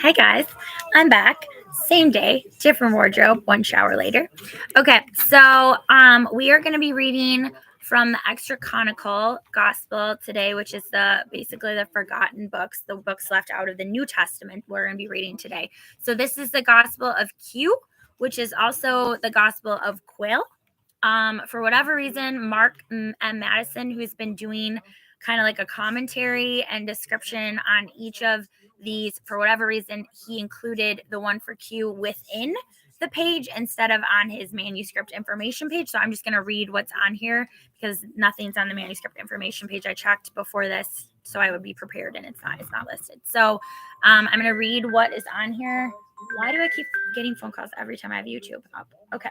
Hi guys, I'm back. Same day, different wardrobe, one shower later. Okay, so we are going to be reading from the Extracanonical Gospel today, which is basically the forgotten books, the books left out of the New Testament. We're going to be reading today. So this is the Gospel of Q, which is also the Gospel of Quill. For whatever reason, Mark M. Madison, who's been doing kind of like a commentary and description on each of these, for whatever reason, he included the one for Q within the page instead of on his manuscript information page. So I'm just going to read what's on here because nothing's on the manuscript information page. I checked before this, so I would be prepared, and it's not listed. So I'm going to read what is on here. Why do I keep getting phone calls every time I have YouTube up? Okay.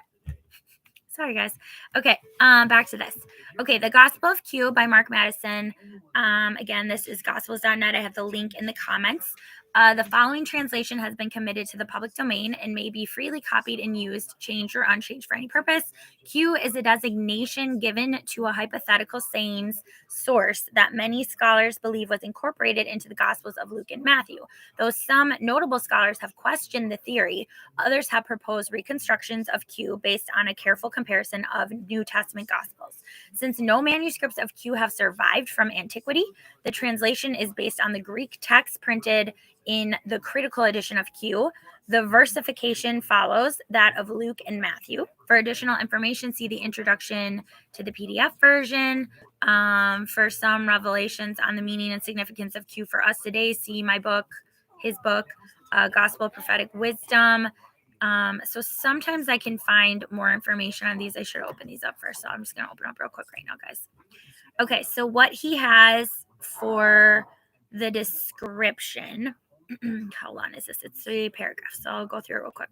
Sorry, guys. Okay, back to this. Okay, the Gospel of Q by Mark Madison. Again, this is gospels.net. I have the link in the comments. The following translation has been committed to the public domain and may be freely copied and used, changed, or unchanged for any purpose. Q is a designation given to a hypothetical sayings source that many scholars believe was incorporated into the Gospels of Luke and Matthew. Though some notable scholars have questioned the theory, others have proposed reconstructions of Q based on a careful comparison of New Testament Gospels. Since no manuscripts of Q have survived from antiquity, the translation is based on the Greek text printed in the critical edition of Q. The versification follows that of Luke and Matthew. For additional information, see the introduction to the PDF version. For some revelations on the meaning and significance of Q for us today, see my book, his book, Gospel Prophetic Wisdom. So sometimes I can find more information on these. I should open these up first. So I'm just going to open up real quick right now, guys. Okay, so what he has for the description, how long is this? It's 3 paragraphs, so I'll go through it real quick.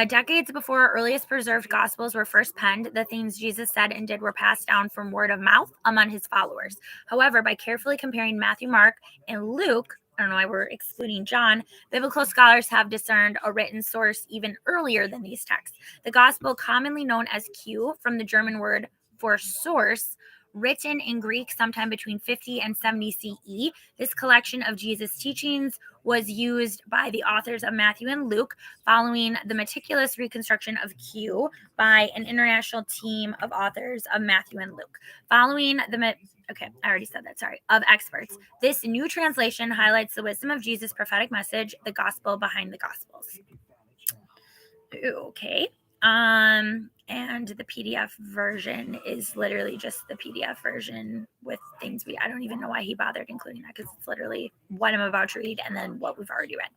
Decades before our earliest preserved Gospels were first penned, the things Jesus said and did were passed down from word of mouth among his followers. However, by carefully comparing Matthew, Mark, and Luke, I don't know why we're excluding John, biblical scholars have discerned a written source even earlier than these texts. The Gospel, commonly known as Q, from the German word for source, written in Greek sometime between 50 and 70 CE. This collection of Jesus' teachings was used by the authors of Matthew and Luke following the meticulous reconstruction of Q by an international team of authors of Matthew and Luke. Of experts. This new translation highlights the wisdom of Jesus' prophetic message, the gospel behind the gospels. Okay. And the PDF version is literally just the PDF version with things I don't even know why he bothered including that, because it's literally what I'm about to read and then what we've already read.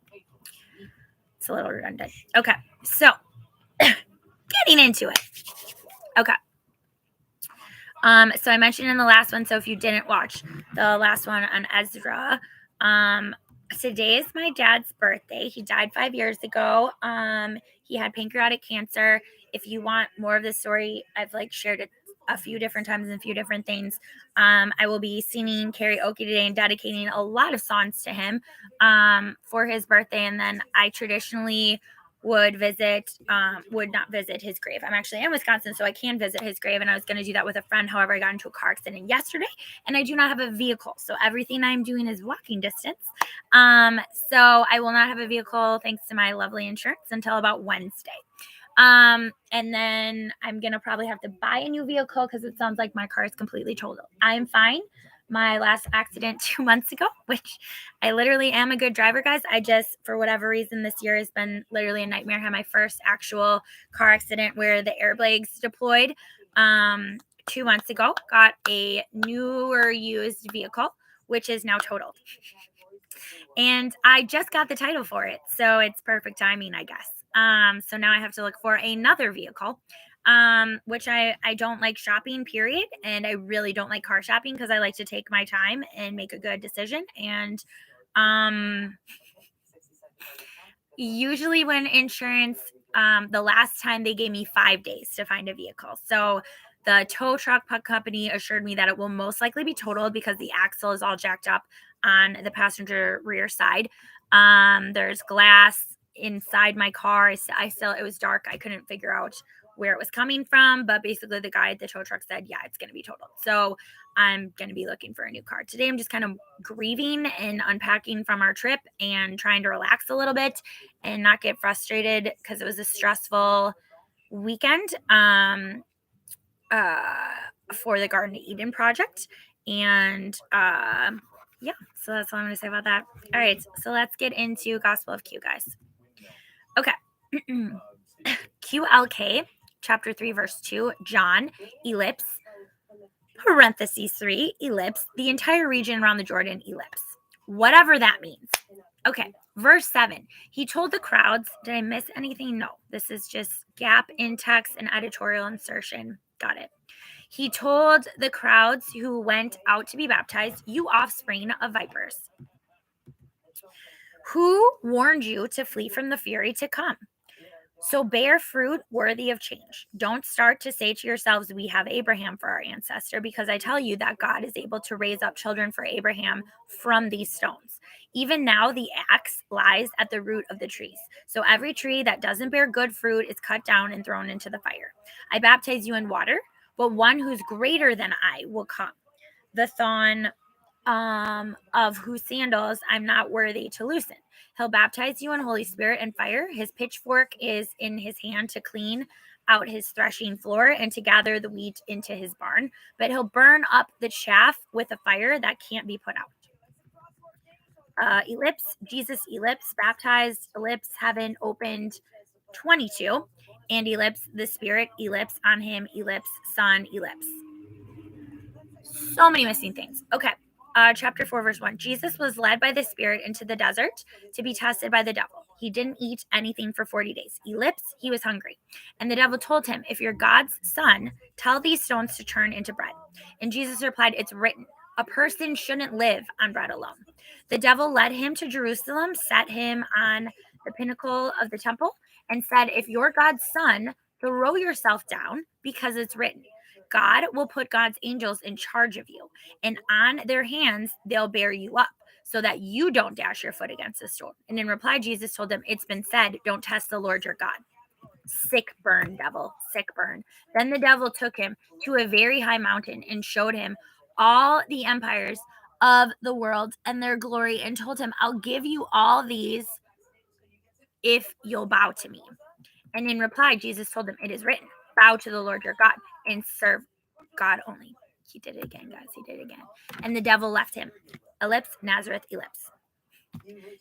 It's a little redundant. Okay, so getting into it. Okay. So I mentioned in the last one, so if you didn't watch the last one on Ezra, today is my dad's birthday. He died 5 years ago. He had pancreatic cancer. If you want more of the story, I've shared it a few different times and a few different things. I will be singing karaoke today and dedicating a lot of songs to him for his birthday. And then I traditionally would not visit his grave. I'm actually in Wisconsin, so I can visit his grave, and I was going to do that with a friend. However, I got into a car accident yesterday, and I do not have a vehicle, so everything I'm doing is walking distance. So I will not have a vehicle thanks to my lovely insurance until about Wednesday. And then I'm going to probably have to buy a new vehicle because it sounds like my car is completely totaled. I'm fine. My last accident 2 months ago, which I literally am a good driver, guys. I just, for whatever reason, this year has been literally a nightmare. I had my first actual car accident where the air bags deployed 2 months ago. Got a newer used vehicle, which is now totaled. And I just got the title for it, so it's perfect timing, I guess. So now I have to look for another vehicle, which I don't like shopping, period. And I really don't like car shopping because I like to take my time and make a good decision. And usually when insurance, the last time they gave me 5 days to find a vehicle. So the tow truck company assured me that it will most likely be totaled because the axle is all jacked up on the passenger rear side. There's glass inside my car. It was dark. I couldn't figure out where it was coming from, but basically the guy at the tow truck said, yeah, it's going to be totaled. So I'm going to be looking for a new car. Today I'm just kind of grieving and unpacking from our trip and trying to relax a little bit and not get frustrated because it was a stressful weekend for the Garden of Eden project. And yeah, so that's all I'm going to say about that. All right, so let's get into Gospel of Q, guys. Okay. QLK, chapter 3, verse 2, John, ellipse, parentheses 3, ellipse, the entire region around the Jordan, ellipse. Whatever that means. Okay, verse 7. He told the crowds, did I miss anything? No, this is just gap in text and editorial insertion. Got it. He told the crowds who went out to be baptized, you offspring of vipers. Who warned you to flee from the fury to come? So bear fruit worthy of change. Don't start to say to yourselves, we have Abraham for our ancestor, because I tell you that God is able to raise up children for Abraham from these stones. Even now, the axe lies at the root of the trees. So every tree that doesn't bear good fruit is cut down and thrown into the fire. I baptize you in water, but one who's greater than I will come, the thorn of whose sandals I'm not worthy to loosen. He'll baptize you in Holy Spirit and fire. His pitchfork is in his hand to clean out his threshing floor and to gather the wheat into his barn, but he'll burn up the chaff with a fire that can't be put out. Ellipse, Jesus ellipse, baptized, ellipse, heaven opened, 22, and ellipse, the Spirit, ellipse, on him, ellipse, Son, ellipse. So many missing things. Okay. Chapter 4, verse 1. Jesus was led by the Spirit into the desert to be tested by the devil. He didn't eat anything for 40 days. Ellipse, he was hungry. And the devil told him, if you're God's son, tell these stones to turn into bread. And Jesus replied, it's written, a person shouldn't live on bread alone. The devil led him to Jerusalem, set him on the pinnacle of the temple, and said, if you're God's son, throw yourself down, because it's written, God will put God's angels in charge of you, and on their hands they'll bear you up, so that you don't dash your foot against a stone. And in reply, Jesus told him, it's been said, don't test the Lord your God. Sick burn, devil, sick burn. Then the devil took him to a very high mountain and showed him all the empires of the world and their glory, and told him, I'll give you all these if you'll bow to me. And in reply, Jesus told him, it is written, bow to the Lord your God and serve God only. He did it again, guys. He did it again. And the devil left him. Ellipse, Nazareth, ellipse.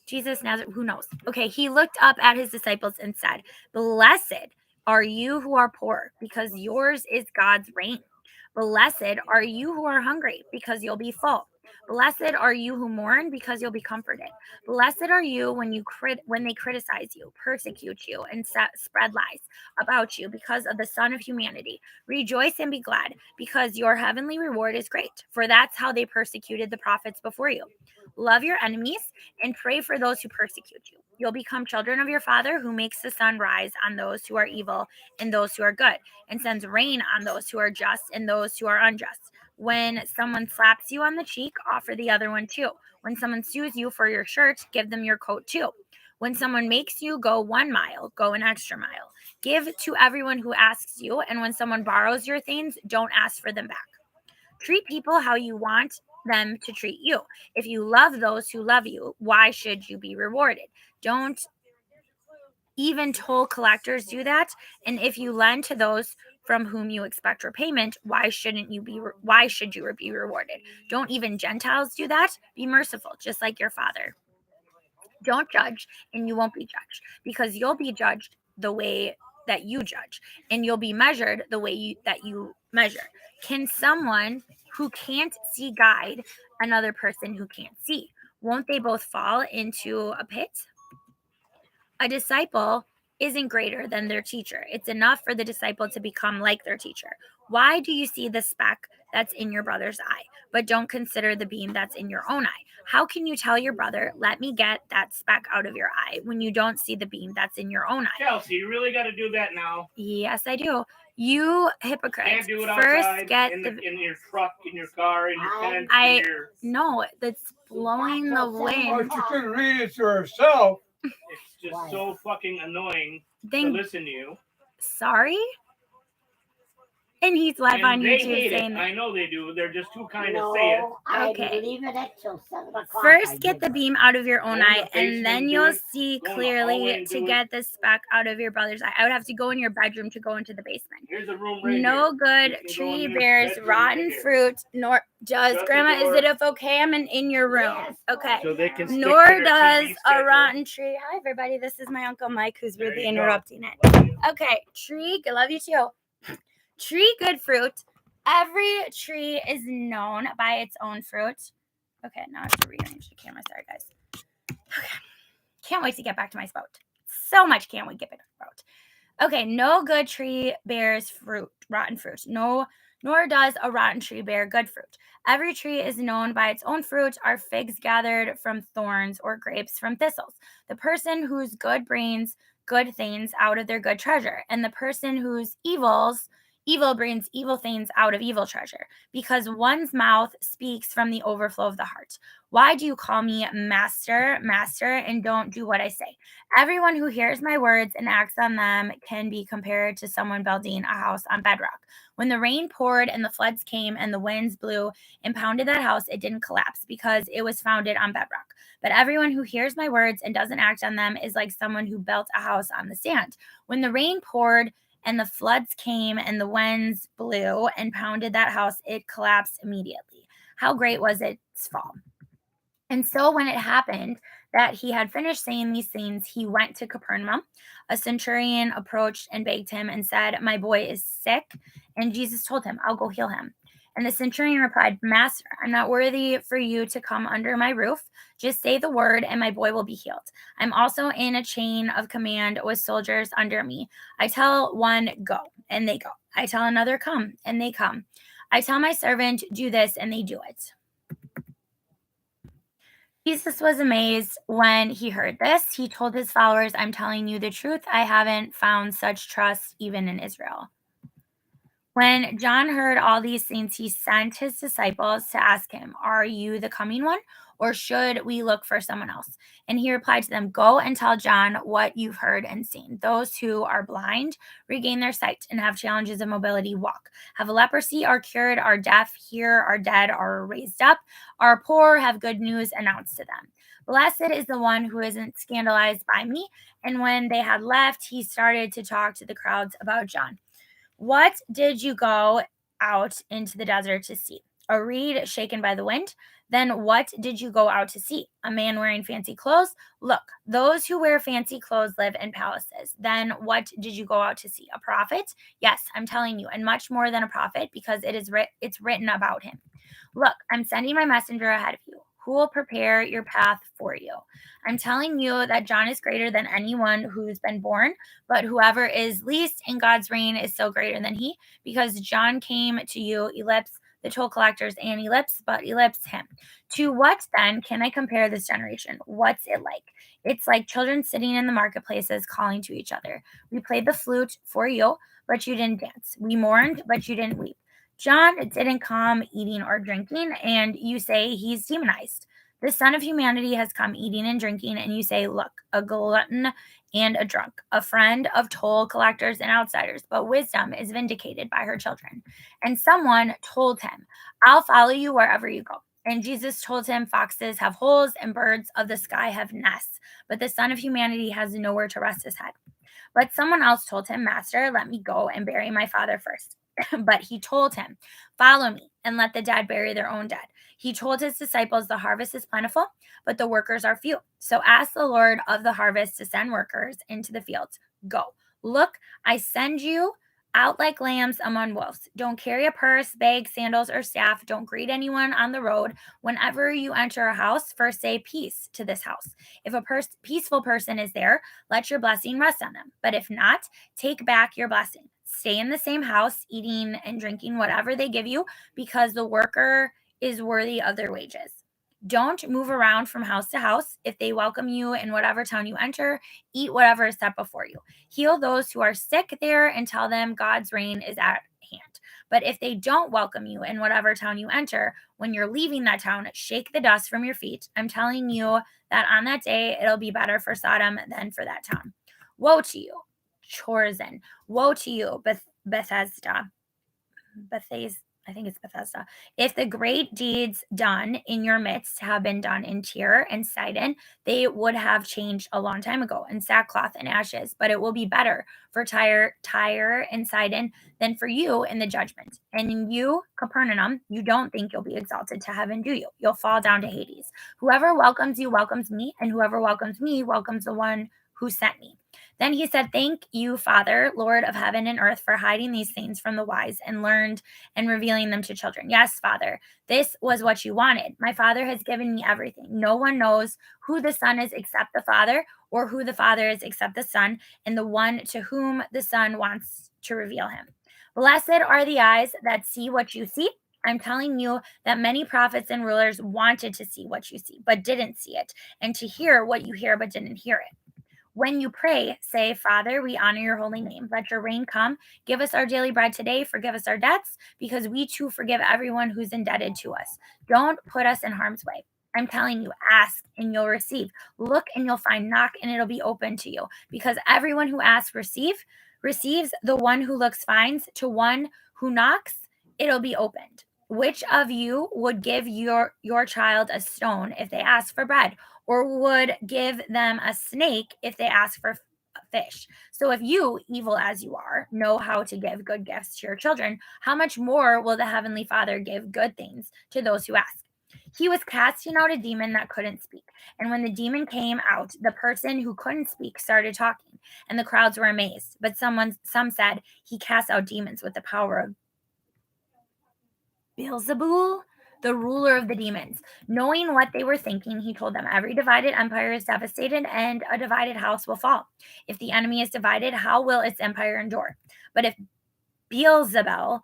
Jesus, Nazareth, who knows? Okay, he looked up at his disciples and said, blessed are you who are poor, because yours is God's reign. Blessed are you who are hungry, because you'll be full. Blessed are you who mourn, because you'll be comforted. Blessed are you when they criticize you, persecute you, and spread lies about you because of the Son of Humanity. Rejoice and be glad, because your heavenly reward is great, for that's how they persecuted the prophets before you. Love your enemies and pray for those who persecute you. You'll become children of your Father, who makes the sun rise on those who are evil and those who are good, and sends rain on those who are just and those who are unjust. When someone slaps you on the cheek, offer the other one too. When someone sues you for your shirt, give them your coat too. When someone makes you go 1 mile, go an extra mile. Give to everyone who asks you, and when someone borrows your things, don't ask for them back. Treat people how you want them to treat you. If you love those who love you, why should you be rewarded? Don't even toll collectors do that. And if you lend to those from whom you expect repayment, why should you be rewarded? Don't even Gentiles do that? Be merciful, just like your Father. Don't judge, and you won't be judged, because you'll be judged the way that you judge, and you'll be measured the way that you measure. Can someone who can't see guide another person who can't see? Won't they both fall into a pit? A disciple isn't greater than their teacher. It's enough for the disciple to become like their teacher. Why do you see the speck that's in your brother's eye, but don't consider the beam that's in your own eye? How can you tell your brother, let me get that speck out of your eye, when you don't see the beam that's in your own eye? Chelsea, you really got to do that now. Yes, I do. You hypocrite. You can't do it First, outside, get in your truck, in your car, in your tent. No, that's blowing the wind. You can read it to herself. It's just so fucking annoying to listen to you. Sorry? And he's live on And they YouTube hate saying it. that. I know they do. They're just too kind to say it. Okay. Leaving it till 7 o'clock. First, get the beam out of your own Go in the eye, and basement then and do you'll it. see Go in the hallway clearly and to do it. get the speck out of your brother's eye. I would have to go in your bedroom to go into the basement. Here's a room right No here. good You can go tree in your bears bedroom rotten right here. fruit, nor does Shut the Grandma. Is door. it if okay? I'm in your room. Yes, Okay. So they can stick to Nor their does TV a schedule. rotten tree. Hi, everybody. This is my Uncle Mike, who's There really you go. interrupting it. Love you. Okay, tree. I love you too. Tree good fruit. Every tree is known by its own fruit. Okay, now I have to rearrange the camera. Sorry, guys. Okay. Can't wait to get back to my spout. So much can't wait to get back to my spout. Okay, no good tree bears fruit, rotten fruit. No, nor does a rotten tree bear good fruit. Every tree is known by its own fruit. Are figs gathered from thorns or grapes from thistles? The person whose good brings good things out of their good treasure, and the person whose evil brings evil things out of evil treasure, because one's mouth speaks from the overflow of the heart. Why do you call me master, master, and don't do what I say? Everyone who hears my words and acts on them can be compared to someone building a house on bedrock. When the rain poured and the floods came and the winds blew and pounded that house, it didn't collapse because it was founded on bedrock. But everyone who hears my words and doesn't act on them is like someone who built a house on the sand. When the rain poured and the floods came and the winds blew and pounded that house, it collapsed immediately. How great was its fall? And so when it happened that he had finished saying these things, he went to Capernaum. A centurion approached and begged him and said, "My boy is sick." And Jesus told him, "I'll go heal him." And the centurion replied, "Master, I'm not worthy for you to come under my roof. Just say the word and my boy will be healed. I'm also in a chain of command with soldiers under me. I tell one, go, and they go. I tell another, come, and they come. I tell my servant, do this, and they do it." Jesus was amazed when he heard this. He told his followers, "I'm telling you the truth. I haven't found such trust even in Israel." When John heard all these things, he sent his disciples to ask him, "Are you the coming one, or should we look for someone else?" And he replied to them, "Go and tell John what you've heard and seen. Those who are blind regain their sight and have challenges of mobility walk. Have leprosy are cured, are deaf hear, are dead are raised up, are poor have good news announced to them. Blessed is the one who isn't scandalized by me." And when they had left, he started to talk to the crowds about John. "What did you go out into the desert to see? A reed shaken by the wind? Then what did you go out to see? A man wearing fancy clothes? Look, those who wear fancy clothes live in palaces. Then what did you go out to see? A prophet? Yes, I'm telling you, and much more than a prophet, because it's written about him. Look, I'm sending my messenger ahead of you, who will prepare your path for you. I'm telling you that John is greater than anyone who's been born, but whoever is least in God's reign is still greater than he, because John came to you, ellipse, the toll collectors, and ellipse, but ellipse him. To what then can I compare this generation? What's it like? It's like children sitting in the marketplaces calling to each other. We played the flute for you, but you didn't dance. We mourned, but you didn't weep. John didn't come eating or drinking, and you say he's demonized. The Son of Humanity has come eating and drinking, and you say, look, a glutton and a drunk, a friend of toll collectors and outsiders, but wisdom is vindicated by her children. And someone told him, I'll follow you wherever you go. And Jesus told him, foxes have holes and birds of the sky have nests, but the Son of Humanity has nowhere to rest his head. But someone else told him, Master, let me go and bury my father first. But he told him, follow me and let the dead bury their own dead. He told his disciples, the harvest is plentiful, but the workers are few. So ask the Lord of the harvest to send workers into the fields. Go. Look, I send you out like lambs among wolves. Don't carry a purse, bag, sandals, or staff. Don't greet anyone on the road. Whenever you enter a house, first say peace to this house. If a peaceful person is there, let your blessing rest on them. But if not, take back your blessing. Stay in the same house, eating and drinking whatever they give you, because the worker is worthy of their wages. Don't move around from house to house. If they welcome you in whatever town you enter, eat whatever is set before you. Heal those who are sick there and tell them God's reign is at hand. But if they don't welcome you in whatever town you enter, when you're leaving that town, shake the dust from your feet. I'm telling you that on that day, it'll be better for Sodom than for that town. Woe to you, Chorazin. Woe to you, Bethesda. I think it's Bethesda. If the great deeds done in your midst have been done in Tyre and Sidon, they would have changed a long time ago in sackcloth and ashes. But it will be better for Tyre and Sidon than for you in the judgment. And in you, Capernaum, you don't think you'll be exalted to heaven, do you? You'll fall down to Hades. Whoever welcomes you welcomes me, and whoever welcomes me welcomes the one who sent me. Then he said, Thank you, Father, Lord of heaven and earth, for hiding these things from the wise and learned and revealing them to children. Yes, Father, this was what you wanted. My Father has given me everything. No one knows who the Son is except the Father, or who the Father is except the Son, and the one to whom the Son wants to reveal him. Blessed are the eyes that see what you see. I'm telling you that many prophets and rulers wanted to see what you see, but didn't see it, and to hear what you hear, but didn't hear it. When you pray, say, Father, we honor your holy name. Let your reign come. Give us our daily bread today. Forgive us our debts, because we too forgive everyone who's indebted to us. Don't put us in harm's way. I'm telling you, ask and you'll receive. Look and you'll find. Knock and it'll be open to you. Because everyone who asks receives. The one who looks finds. To one who knocks, it'll be opened. Which of you would give your child a stone if they ask for bread, or would give them a snake if they ask for fish? So if you, evil as you are, know how to give good gifts to your children, how much more will the Heavenly Father give good things to those who ask? He was casting out a demon that couldn't speak. And when the demon came out, the person who couldn't speak started talking, and the crowds were amazed. But some said, he casts out demons with the power of Beelzebul, the ruler of the demons. Knowing what they were thinking, he told them, Every divided empire is devastated, and a divided house will fall. If the enemy is divided, how will its empire endure? But if Beelzebul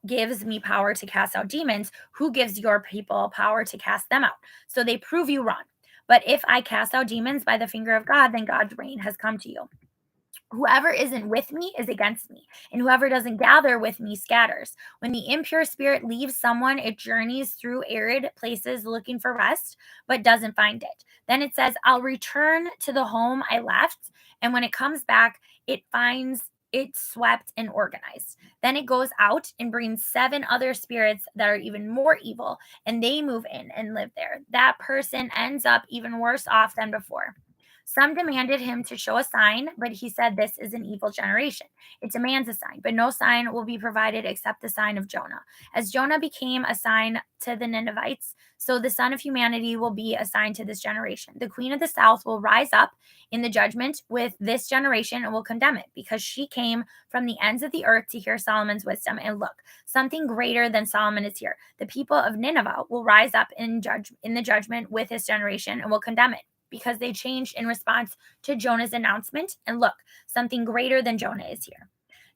gives me power to cast out demons, who gives your people power to cast them out? So they prove you wrong. But if I cast out demons by the finger of God, then God's reign has come to you. Whoever isn't with me is against me, and whoever doesn't gather with me scatters. When the impure spirit leaves someone, it journeys through arid places looking for rest, but doesn't find it. Then it says, I'll return to the home I left, and when it comes back, it finds it swept and organized. Then it goes out and brings 7 other spirits that are even more evil, and they move in and live there. That person ends up even worse off than before. Some demanded him to show a sign, but he said, This is an evil generation. It demands a sign, but no sign will be provided except the sign of Jonah. As Jonah became a sign to the Ninevites, so the Son of Humanity will be a sign to this generation. The Queen of the South will rise up in the judgment with this generation and will condemn it, because she came from the ends of the earth to hear Solomon's wisdom. And look, something greater than Solomon is here. The people of Nineveh will rise up in the judgment with this generation and will condemn it, because they changed in response to Jonah's announcement. And look, something greater than Jonah is here.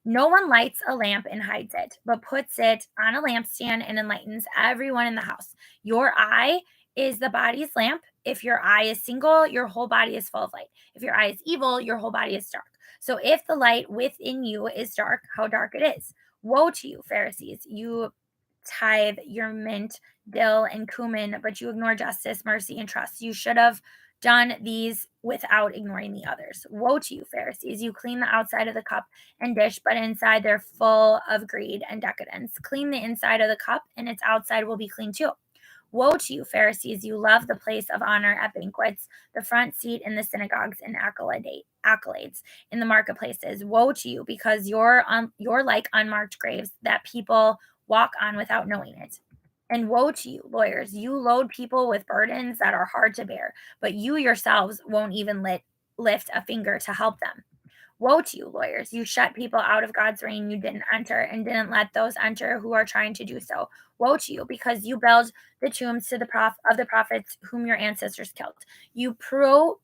No one lights a lamp and hides it, but puts it on a lampstand and enlightens everyone in the house. Your eye is the body's lamp. If your eye is single, your whole body is full of light. If your eye is evil, your whole body is dark. So if the light within you is dark, how dark it is. Woe to you, Pharisees! You tithe your mint, dill, and cumin, but you ignore justice, mercy, and trust. You should have done these without ignoring the others. Woe to you, Pharisees! You clean the outside of the cup and dish, but inside they're full of greed and decadence. Clean the inside of the cup, and its outside will be clean too. Woe to you, Pharisees! You love the place of honor at banquets, the front seat in the synagogues, and accolades in the marketplaces. Woe to you, because you're like unmarked graves that people walk on without knowing it. And woe to you, lawyers! You load people with burdens that are hard to bear, but you yourselves won't even lift a finger to help them. Woe to you, lawyers! You shut people out of God's reign you didn't enter, and didn't let those enter who are trying to do so. Woe to you, because you build the tombs of the prophets whom your ancestors killed. You prove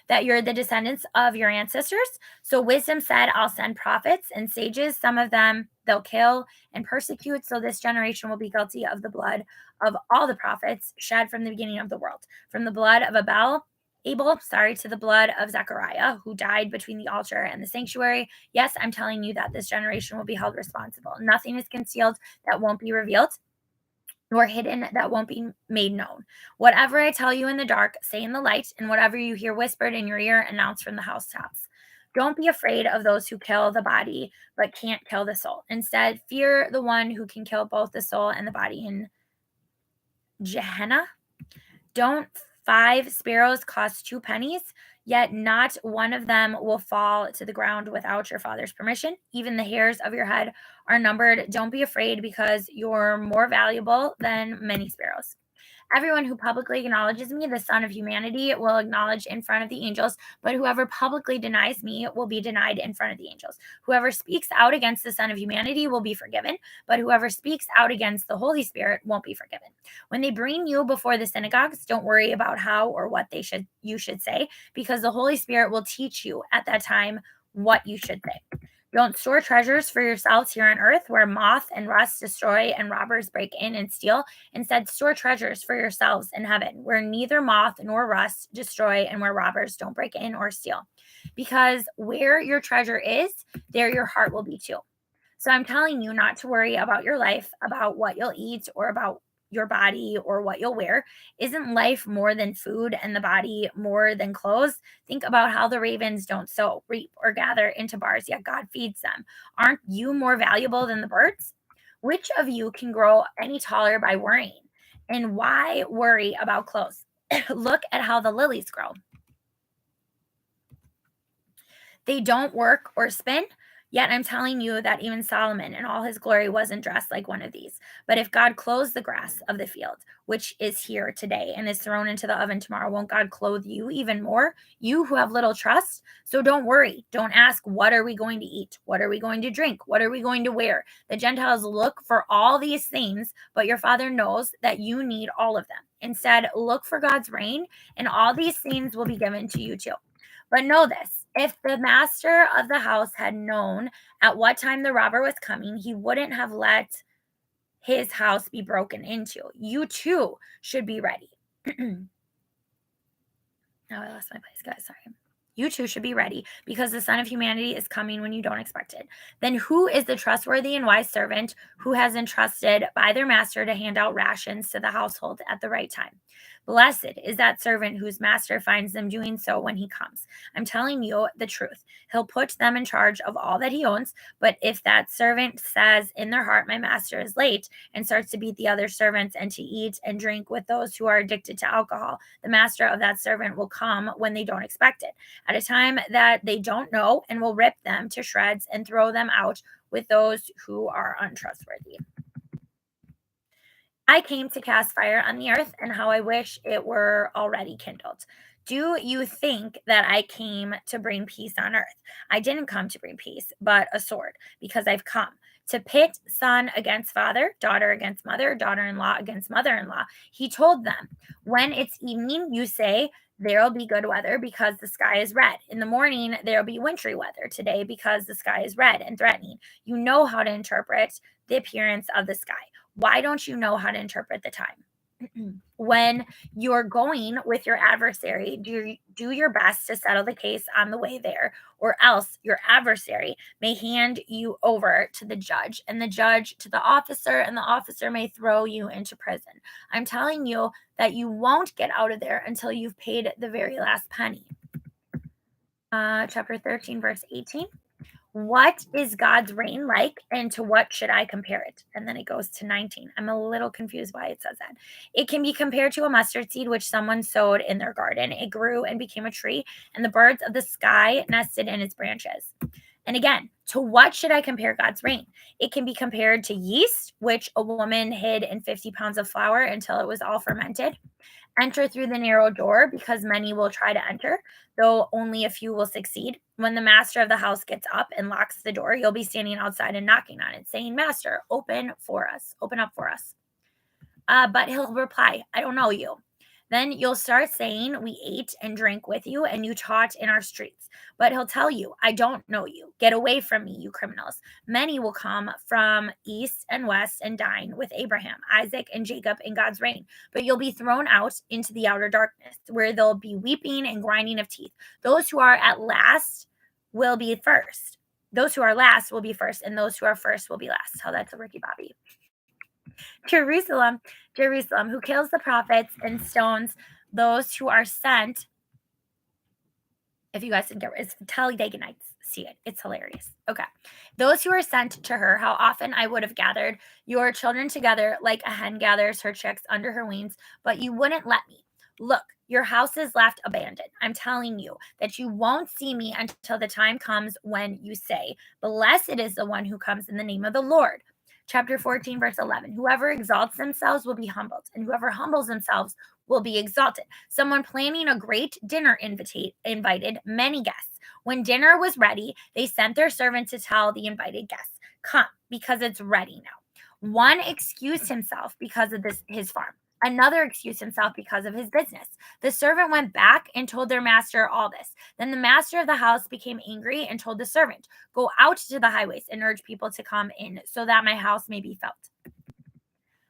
that you're the descendants of your ancestors. So wisdom said, I'll send prophets and sages. Some of them they'll kill and persecute. So this generation will be guilty of the blood of all the prophets shed from the beginning of the world, from the blood of Abel, to the blood of Zechariah, who died between the altar and the sanctuary. Yes, I'm telling you that this generation will be held responsible. Nothing is concealed that won't be revealed, nor hidden that won't be made known. Whatever I tell you in the dark, say in the light, and whatever you hear whispered in your ear, announce from the housetops. Don't be afraid of those who kill the body but can't kill the soul. Instead, fear the one who can kill both the soul and the body in Gehenna. Don't 5 sparrows cost 2 pennies? Yet not one of them will fall to the ground without your Father's permission. Even the hairs of your head are numbered. Don't be afraid, because you're more valuable than many sparrows. Everyone who publicly acknowledges me, the Son of Humanity, will acknowledge in front of the angels, but whoever publicly denies me will be denied in front of the angels. Whoever speaks out against the Son of Humanity will be forgiven, but whoever speaks out against the Holy Spirit won't be forgiven. When they bring you before the synagogues, don't worry about how or what you should say, because the Holy Spirit will teach you at that time what you should say. Don't store treasures for yourselves here on earth, where moth and rust destroy and robbers break in and steal. Instead, store treasures for yourselves in heaven, where neither moth nor rust destroy and where robbers don't break in or steal. Because where your treasure is, there your heart will be too. So I'm telling you not to worry about your life, about what you'll eat, or about your body or what you'll wear. Isn't life more than food and the body more than clothes? Think about how the ravens don't sow, reap, or gather into bars, yet God feeds them. Aren't you more valuable than the birds? Which of you can grow any taller by worrying? And why worry about clothes? Look at how the lilies grow. They don't work or spin. Yet I'm telling you that even Solomon in all his glory wasn't dressed like one of these. But if God clothes the grass of the field, which is here today and is thrown into the oven tomorrow, won't God clothe you even more? You who have little trust? So don't worry. Don't ask, what are we going to eat? What are we going to drink? What are we going to wear? The Gentiles look for all these things, but your Father knows that you need all of them. Instead, look for God's reign, and all these things will be given to you too. But know this, if the master of the house had known at what time the robber was coming, he wouldn't have let his house be broken into. You too should be ready. Now I lost my place, guys. Sorry. You too should be ready, because the Son of Humanity is coming when you don't expect it. Then who is the trustworthy and wise servant who has entrusted by their master to hand out rations to the household at the right time? Blessed is that servant whose master finds them doing so when he comes. I'm telling you the truth. He'll put them in charge of all that he owns. But if that servant says in their heart, my master is late, and starts to beat the other servants and to eat and drink with those who are addicted to alcohol, the master of that servant will come when they don't expect it, at a time that they don't know, and will rip them to shreds and throw them out with those who are untrustworthy. I came to cast fire on the earth, and how I wish it were already kindled. Do you think that I came to bring peace on earth? I didn't come to bring peace, but a sword, because I've come to pit son against father, daughter against mother, daughter-in-law against mother-in-law. He told them, when it's evening, you say, there'll be good weather because the sky is red. In the morning, there'll be wintry weather today because the sky is red and threatening. You know how to interpret the appearance of the sky. Why don't you know how to interpret the time? When you're going with your adversary, do your best to settle the case on the way there, or else your adversary may hand you over to the judge, and the judge to the officer, and the officer may throw you into prison. I'm telling you that you won't get out of there until you've paid the very last penny. Chapter 13, verse 18. What is God's reign like, and to what should I compare it? And then it goes to 19. I'm a little confused why it says that. It can be compared to a mustard seed which someone sowed in their garden. It grew and became a tree, and the birds of the sky nested in its branches. And again, to what should I compare God's reign? It can be compared to yeast, which a woman hid in 50 pounds of flour until it was all fermented. Enter through the narrow door, because many will try to enter, though only a few will succeed. When the master of the house gets up and locks the door, you'll be standing outside and knocking on it, saying, Master, open up for us. But he'll reply, I don't know you. Then you'll start saying, we ate and drank with you, and you taught in our streets. But he'll tell you, I don't know you. Get away from me, you criminals. Many will come from east and west and dine with Abraham, Isaac, and Jacob in God's reign. But you'll be thrown out into the outer darkness, where there'll be weeping and grinding of teeth. Those who are at last will be first. Those who are last will be first, and those who are first will be last. Oh, that's a Ricky Bobby. Jerusalem, who kills the prophets and stones those who are sent If you guys didn't get it, it's Talladega-Nights. See it. It's hilarious. Okay. Those who are sent to her, how often I would have gathered your children together like a hen gathers her chicks under her wings, but you wouldn't let me. Look, your house is left abandoned. I'm telling you that you won't see me until the time comes when you say, blessed is the one who comes in the name of the Lord. Chapter 14, verse 11. Whoever exalts themselves will be humbled, and whoever humbles themselves will be exalted. Someone planning a great dinner invited many guests. When dinner was ready, they sent their servant to tell the invited guests, come, because it's ready now. One excused himself because of his farm. Another excused himself because of his business. The servant went back and told their master all this. Then the master of the house became angry and told the servant, go out to the highways and urge people to come in so that my house may be filled.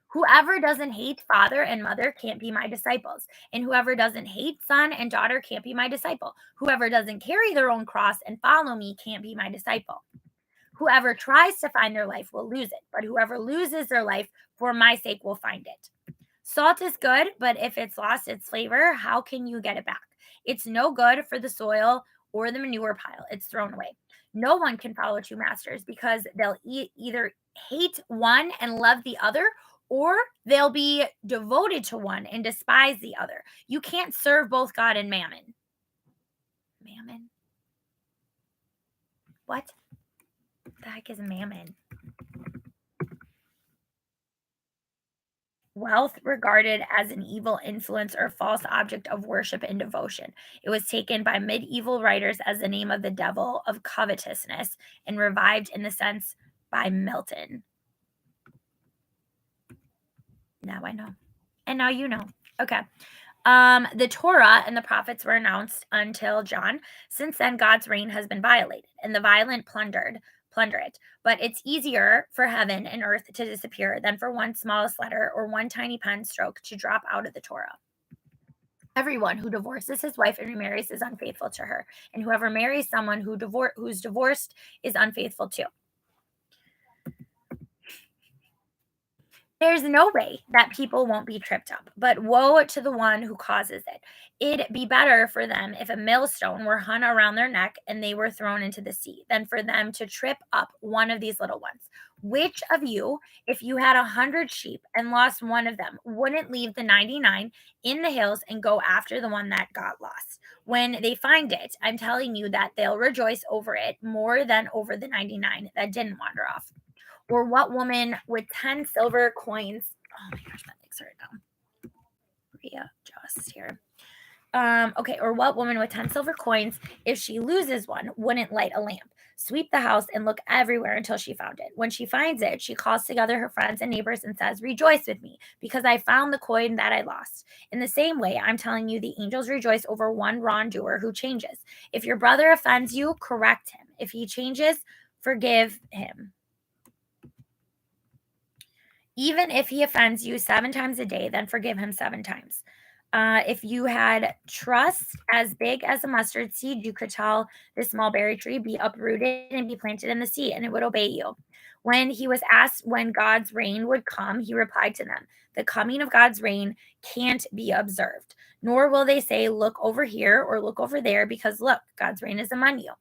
Whoever doesn't hate father and mother can't be my disciples. And whoever doesn't hate son and daughter can't be my disciple. Whoever doesn't carry their own cross and follow me can't be my disciple. Whoever tries to find their life will lose it, but whoever loses their life for my sake will find it. Salt is good, but if it's lost its flavor, how can you get it back? It's no good for the soil or the manure pile. It's thrown away. No one can follow two masters because they'll either hate one and love the other, or they'll be devoted to one and despise the other. You can't serve both God and mammon. Mammon? What the heck is mammon? Wealth regarded as an evil influence or false object of worship and devotion. It was taken by medieval writers as the name of the devil of covetousness and revived in the sense by Milton. Now I know. And now you know. Okay. The Torah and the prophets were announced until John. Since then, God's reign has been violated, and the violent plunder it. But it's easier for heaven and earth to disappear than for one smallest letter or one tiny pen stroke to drop out of the Torah. Everyone who divorces his wife and remarries is unfaithful to her, and whoever marries someone who's divorced is unfaithful too. There's no way that people won't be tripped up, but woe to the one who causes it. It'd be better for them if a millstone were hung around their neck and they were thrown into the sea than for them to trip up one of these little ones. Which of you, if you had 100 sheep and lost one of them, wouldn't leave the 99 in the hills and go after the one that got lost? When they find it, I'm telling you that they'll rejoice over it more than over the 99 that didn't wander off. Or what woman with 10 silver coins? Oh my gosh, my legs hurt now. Readjust here. Okay, or what woman with 10 silver coins, if she loses one, wouldn't light a lamp, sweep the house, and look everywhere until she found it? When she finds it, she calls together her friends and neighbors and says, rejoice with me, because I found the coin that I lost. In the same way, I'm telling you, the angels rejoice over one wrongdoer who changes. If your brother offends you, correct him. If he changes, forgive him. Even if he offends you 7 times a day, then forgive him 7 times. If you had trust as big as a mustard seed, you could tell this small berry tree, be uprooted and be planted in the sea, and it would obey you. When he was asked when God's reign would come, he replied to them, the coming of God's reign can't be observed, nor will they say, look over here or look over there, because look, God's reign is among you.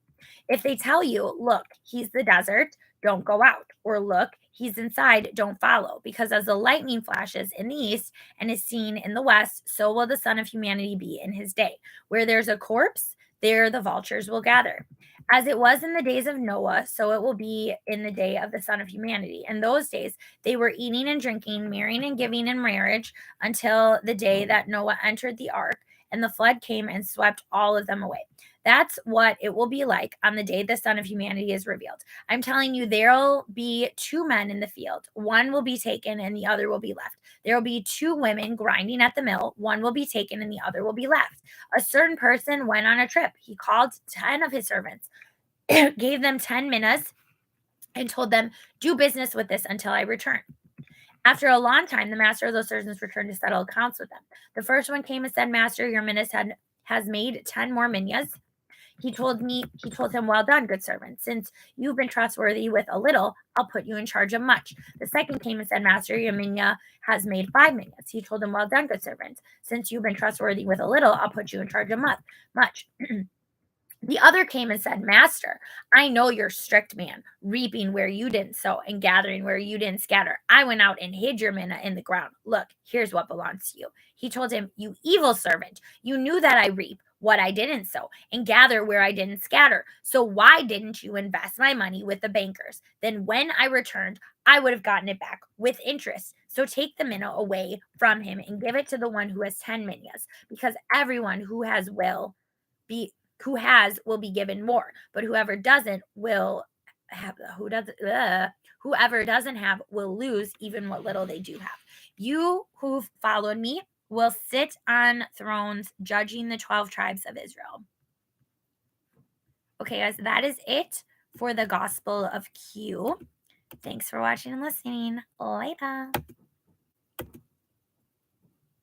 If they tell you, look, he's the desert, don't go out, or look, he's inside, don't follow, because as the lightning flashes in the east and is seen in the west, so will the Son of Humanity be in his day. Where there's a corpse, there the vultures will gather. As it was in the days of Noah, so it will be in the day of the Son of Humanity. In those days, they were eating and drinking, marrying and giving in marriage until the day that Noah entered the ark, and the flood came and swept all of them away. That's what it will be like on the day the Son of Humanity is revealed. I'm telling you, there'll be 2 men in the field. One will be taken and the other will be left. There will be 2 women grinding at the mill. One will be taken and the other will be left. A certain person went on a trip. He called 10 of his servants, gave them 10 minas, and told them, do business with this until I return. After a long time, the master of those servants returned to settle accounts with them. The first one came and said, Master, your minas has made 10 more minas. He told him, well done, good servant. Since you've been trustworthy with a little, I'll put you in charge of much. The second came and said, Master, your mina has made 5 minas. He told him, well done, good servant. Since you've been trustworthy with a little, I'll put you in charge of much. The other came and said, Master, I know you're strict man, reaping where you didn't sow and gathering where you didn't scatter. I went out and hid your manna in the ground. Look, here's what belongs to you. He told him, You evil servant, you knew that I reap what I didn't sow and gather where I didn't scatter. So why didn't you invest my money with the bankers? Then when I returned, I would have gotten it back with interest. So take the manna away from him and give it to the one who has 10 minas, because everyone who has will be given more, but whoever doesn't will have whoever doesn't have will lose even what little they do have. You who followed me will sit on thrones judging the 12 tribes of Israel. Okay, guys, that is it for the Gospel of Q. Thanks for watching and listening. Later.